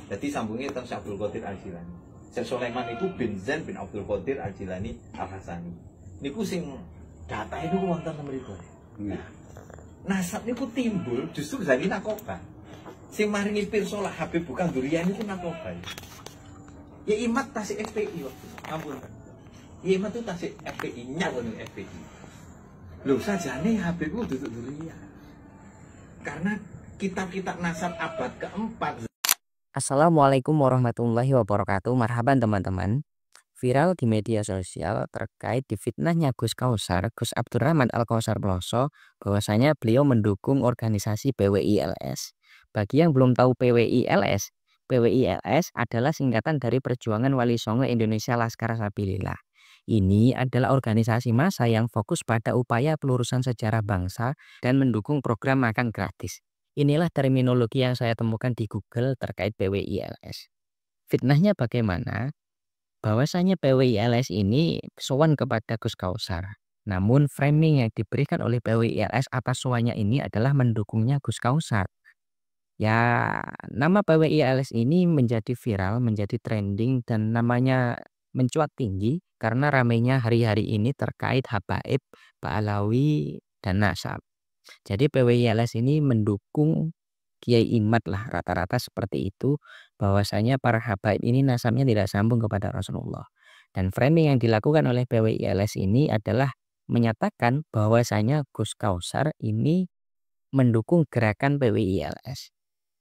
Jadi sambungnya tentang Syekh Abdul Qadir Al-Jilani. Syekh Sulaiman itu bin Zain bin Abdul Qadir Al-Jilani Al-Hasani. Niku sing data itu wonten mriku. Nah, nasab niku timbul justru dari nakoba. Sing maringi pirsa lah Habib bukan durian niku nakoba. Ya imat tasik FPI waktu. Ampun. Ya imat itu tasik FPI-nya loh FPI. Loh sajane Habib itu duduk durian. Karena kitab-kitab nasab abad keempat. Assalamualaikum warahmatullahi wabarakatuh. Marhaban teman-teman. Viral di media sosial terkait difitnahnya Gus Kausar, Gus Abdurrahman Al-Kausar Ploso, bahwasanya beliau mendukung organisasi PWILS. Bagi yang belum tahu PWILS, PWILS adalah singkatan dari Perjuangan Wali Songo Indonesia Laskar Sabilillah. Ini adalah organisasi massa yang fokus pada upaya pelurusan sejarah bangsa dan mendukung program makan gratis. Inilah terminologi yang saya temukan di Google terkait PWILS. Fitnahnya bagaimana? Bahwasanya PWILS ini sowan kepada Gus Kausar. Namun framing yang diberikan oleh PWILS atas sowannya ini adalah mendukungnya Gus Kausar. Ya, nama PWILS ini menjadi viral, menjadi trending dan namanya mencuat tinggi karena ramainya hari-hari ini terkait habaib, Ba'alawi, dan nasab. Jadi PWILS ini mendukung Kiai Imad lah, rata-rata seperti itu, bahwasanya para habaib ini nasabnya tidak sambung kepada Rasulullah. Dan framing yang dilakukan oleh PWILS ini adalah menyatakan bahwasanya Gus Kausar ini mendukung gerakan PWILS.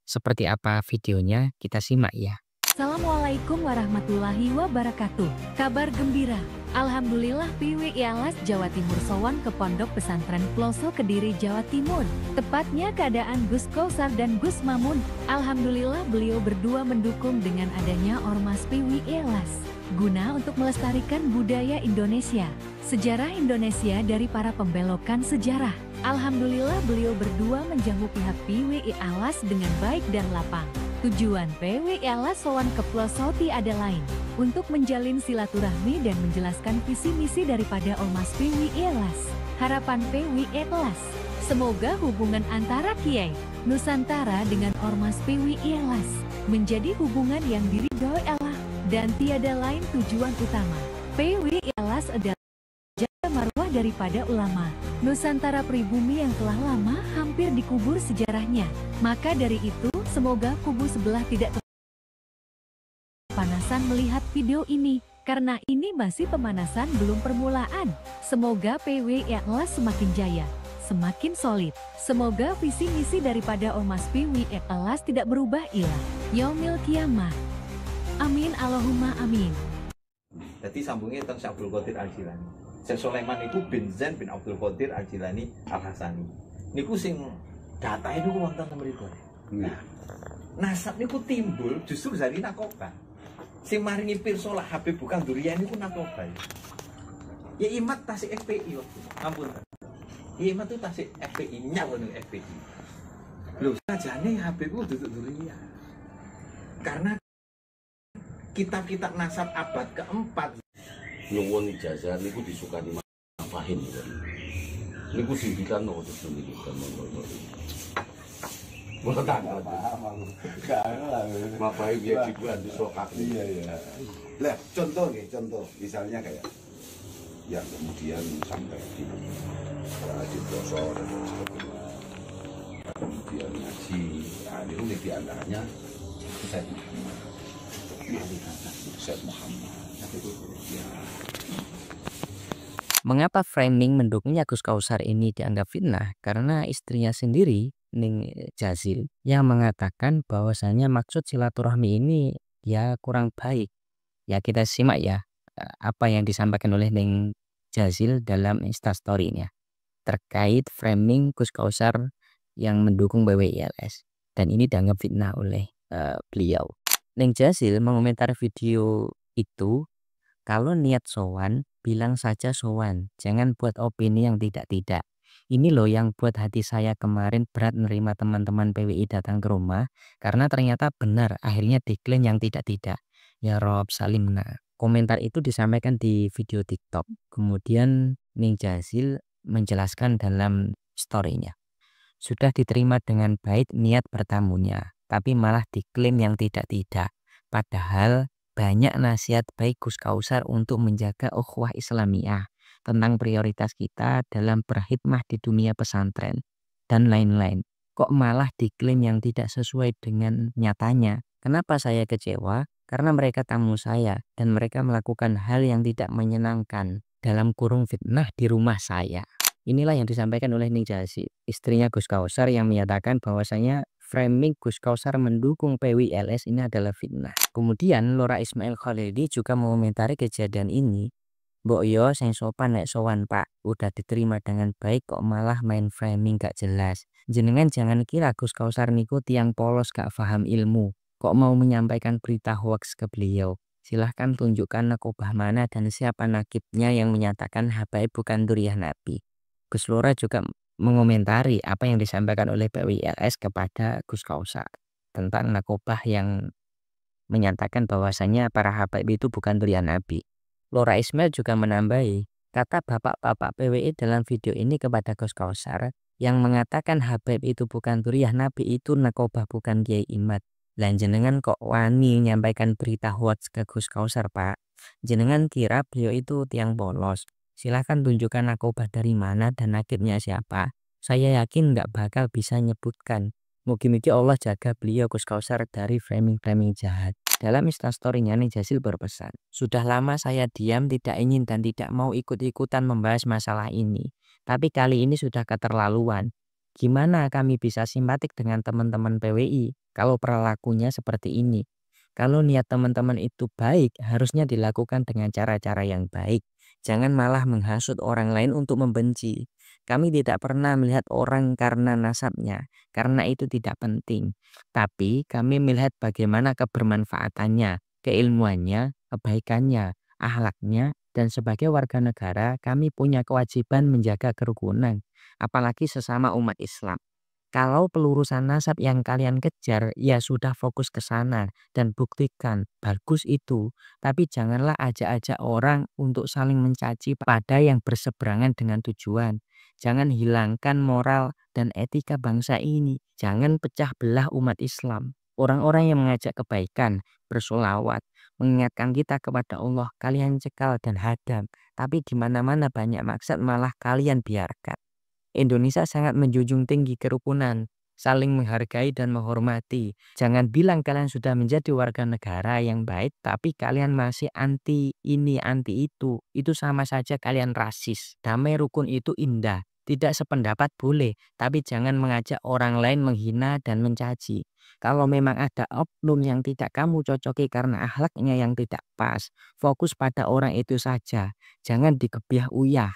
Seperti apa videonya, kita simak ya. Assalamualaikum warahmatullahi wabarakatuh. Kabar gembira. Alhamdulillah PWILS Jawa Timur sowan ke Pondok Pesantren Ploso Kediri Jawa Timur. Tepatnya keadaan Gus Kausar dan Gus Mamun. Alhamdulillah beliau berdua mendukung dengan adanya Ormas PWILS guna untuk melestarikan budaya Indonesia, sejarah Indonesia dari para pembelokan sejarah. Alhamdulillah beliau berdua menjamu pihak PWILS dengan baik dan lapang. Tujuan PWILS sowan ke Ploso tiada lain untuk menjalin silaturahmi dan menjelaskan visi misi daripada Ormas PWILS. Harapan PWILS, semoga hubungan antara Kiai Nusantara dengan Ormas PWILS menjadi hubungan yang diridhoi Allah dan tiada lain tujuan utama. PWILS adalah jaga marwah daripada ulama Nusantara pribumi yang telah lama hampir dikubur sejarahnya. Maka dari itu, semoga kubu sebelah tidak kepanasan melihat video ini, karena ini masih pemanasan belum permulaan. Semoga PWILS semakin jaya, semakin solid. Semoga visi misi daripada Ormas PWILS tidak berubah ila yaumil kiamah. Amin Allahumma amin. Jadi sambungnya tentang Syekh Abdul Qadir Al-Jilani. Syekh Sulaiman itu bin Zain bin Abdul Qadir Al-Jilani Al-Hasani. Niku sing data itu wonten mriku. Nah, nasab niku timbul justru dari nakoba. Sing maringi pirsa lah Habib bukan durian niku nakoba. Ya imat tasik FPI waktu. Ampun. Ya imat itu tasik FPI-nya loh FPI. Loh sajane Habib itu duduk durian. Karena kitab-kitab nasab abad keempat nyuwun ijazah niku disukani Fahim niku sindikan no terus niku kan Mula kan Fahim ya dibuat disokak. Iya. Lah contoh misalnya kayak yang kemudian sampai di Ploso dan sebagainya, kemudian ngaji, ini diantaranya Syekh Muhammad. Mengapa framing mendukungnya Gus Kausar ini dianggap fitnah? Karena istrinya sendiri, Ning Jazil, yang mengatakan bahwasanya maksud silaturahmi ini ya kurang baik. Ya kita simak ya apa yang disampaikan oleh Ning Jazil dalam instastory-nya terkait framing Gus Kausar yang mendukung PWILS. Dan ini dianggap fitnah oleh beliau. Ning Jazil mengomentari video itu, kalau niat sowan, bilang saja sowan, jangan buat opini yang tidak-tidak. Ini loh yang buat hati saya kemarin berat menerima teman-teman PWI datang ke rumah, karena ternyata benar akhirnya diklaim yang tidak-tidak. Ya Rob salimna. Komentar itu disampaikan di video TikTok. Kemudian Ning Jazil menjelaskan dalam story-nya. Sudah diterima dengan baik niat bertamunya. tapi malah diklaim yang tidak-tidak. Padahal banyak nasihat baik Gus Kausar untuk menjaga ukhuwah Islamiyah, tentang prioritas kita dalam berkhidmah di dunia pesantren, dan lain-lain. Kok malah diklaim yang tidak sesuai dengan nyatanya? Kenapa saya kecewa? Karena mereka tamu saya dan mereka melakukan hal yang tidak menyenangkan dalam kurung fitnah di rumah saya. Inilah yang disampaikan oleh Ning Jazil, istrinya Gus Kausar, yang menyatakan bahwasanya framing Gus Kausar mendukung PWLS ini adalah fitnah. Kemudian Lora Ismail Khalidi juga mengomentari kejadian ini. Mbok yo sing sopan nek sowan Pak, udah diterima dengan baik kok malah main framing gak jelas. Jenengan jangan kira Gus Kausar niku tiang polos gak paham ilmu, kok mau menyampaikan berita hoax ke beliau. Silahkan tunjukkan nakobah mana dan siapa nakibnya yang menyatakan habaib bukan duriah Nabi. Gus Lora juga mengomentari apa yang disampaikan oleh PWLS kepada Gus Kausar tentang nakobah yang menyatakan bahwasanya para habaib itu bukan duriah Nabi. Lora Ismail juga menambahi, kata bapak-bapak PWI dalam video ini kepada Gus Kausar yang mengatakan habaib itu bukan duriah Nabi itu nakobah bukan Kiai Imad. Lan jenengan kok wani nyampaikan berita hoax ke Gus Kausar, Pak? Jenengan kira beliau itu tiang polos? Silahkan tunjukkan nakobah dari mana dan nakibnya siapa. Saya yakin nggak bakal bisa nyebutkan. Mugi-mugi Allah jaga beliau Gus Kausar dari framing-framing jahat. Dalam instastory-nya Ning Jazil berpesan, sudah lama saya diam, tidak ingin dan tidak mau ikut-ikutan membahas masalah ini. Tapi kali ini sudah keterlaluan. Gimana kami bisa simpatik dengan teman-teman PWI kalau perilakunya seperti ini? Kalau niat teman-teman itu baik, harusnya dilakukan dengan cara-cara yang baik. Jangan malah menghasut orang lain untuk membenci. Kami tidak pernah melihat orang karena nasabnya, karena itu tidak penting. Tapi kami melihat bagaimana kebermanfaatannya, keilmuannya, kebaikannya, akhlaknya, dan sebagai warga negara kami punya kewajiban menjaga kerukunan, apalagi sesama umat Islam. Kalau pelurusan nasab yang kalian kejar, ya sudah fokus ke sana dan buktikan bagus itu. Tapi janganlah ajak-ajak orang untuk saling mencaci pada yang berseberangan dengan tujuan. Jangan hilangkan moral dan etika bangsa ini. Jangan pecah belah umat Islam. Orang-orang yang mengajak kebaikan, bersolawat, mengingatkan kita kepada Allah, kalian cekal dan hadam. Tapi di mana-mana banyak maksud malah kalian biarkan. Indonesia sangat menjunjung tinggi kerukunan, saling menghargai dan menghormati. Jangan bilang kalian sudah menjadi warga negara yang baik, tapi kalian masih anti ini, anti itu. Itu sama saja kalian rasis. Damai rukun itu indah. Tidak sependapat boleh, tapi jangan mengajak orang lain menghina dan mencaci. Kalau memang ada oknum yang tidak kamu cocoki karena akhlaknya yang tidak pas, fokus pada orang itu saja. Jangan digebiah uyah.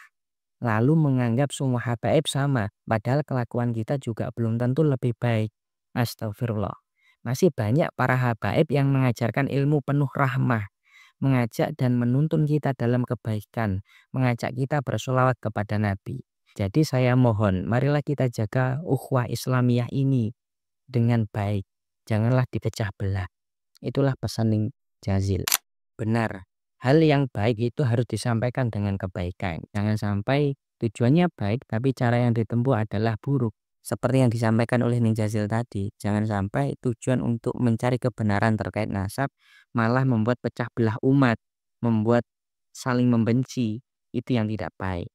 Lalu menganggap semua habaib sama, padahal kelakuan kita juga belum tentu lebih baik. Astagfirullah. Masih banyak para habaib yang mengajarkan ilmu penuh rahmah, mengajak dan menuntun kita dalam kebaikan, mengajak kita bersolawat kepada Nabi. Jadi saya mohon, marilah kita jaga ukhuwah Islamiyah ini dengan baik. Janganlah dipecah belah. Itulah pesan Ning Jazil. Benar. Hal yang baik itu harus disampaikan dengan kebaikan. Jangan sampai tujuannya baik tapi cara yang ditempuh adalah buruk. Seperti yang disampaikan oleh Ning Jazil tadi, jangan sampai tujuan untuk mencari kebenaran terkait nasab malah membuat pecah belah umat, membuat saling membenci. Itu yang tidak baik.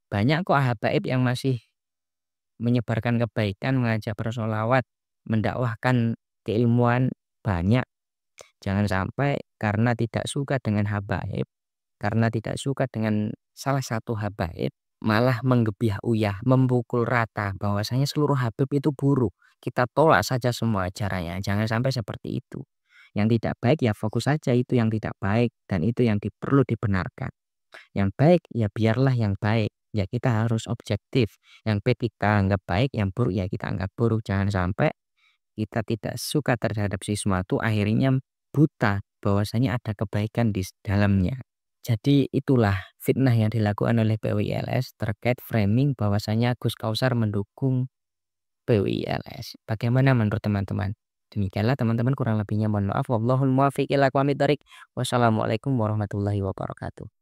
Banyak kok habaib yang masih menyebarkan kebaikan, mengajak bersolawat, mendakwahkan keilmuan banyak. Jangan sampai karena tidak suka dengan habaib, karena tidak suka dengan salah satu habaib, malah menggebiah uyah, memukul rata bahwasanya seluruh habib itu buruk. Kita tolak saja semua ajarannya. Jangan sampai seperti itu. Yang tidak baik ya fokus saja itu yang tidak baik dan itu yang perlu dibenarkan. Yang baik ya biarlah yang baik. Ya kita harus objektif. Yang baik kita anggap baik, yang buruk ya kita anggap buruk. Jangan sampai kita tidak suka terhadap sesuatu akhirnya buta bahwasanya ada kebaikan di dalamnya. Jadi itulah fitnah yang dilakukan oleh PWILS terkait framing bahwasanya Gus Kausar mendukung PWILS. Bagaimana menurut teman-teman? Demikianlah teman-teman, kurang lebihnya mohon maaf. Wallahul muwaffiq ila aqwamit thoriq. Wassalamualaikum warahmatullahi wabarakatuh.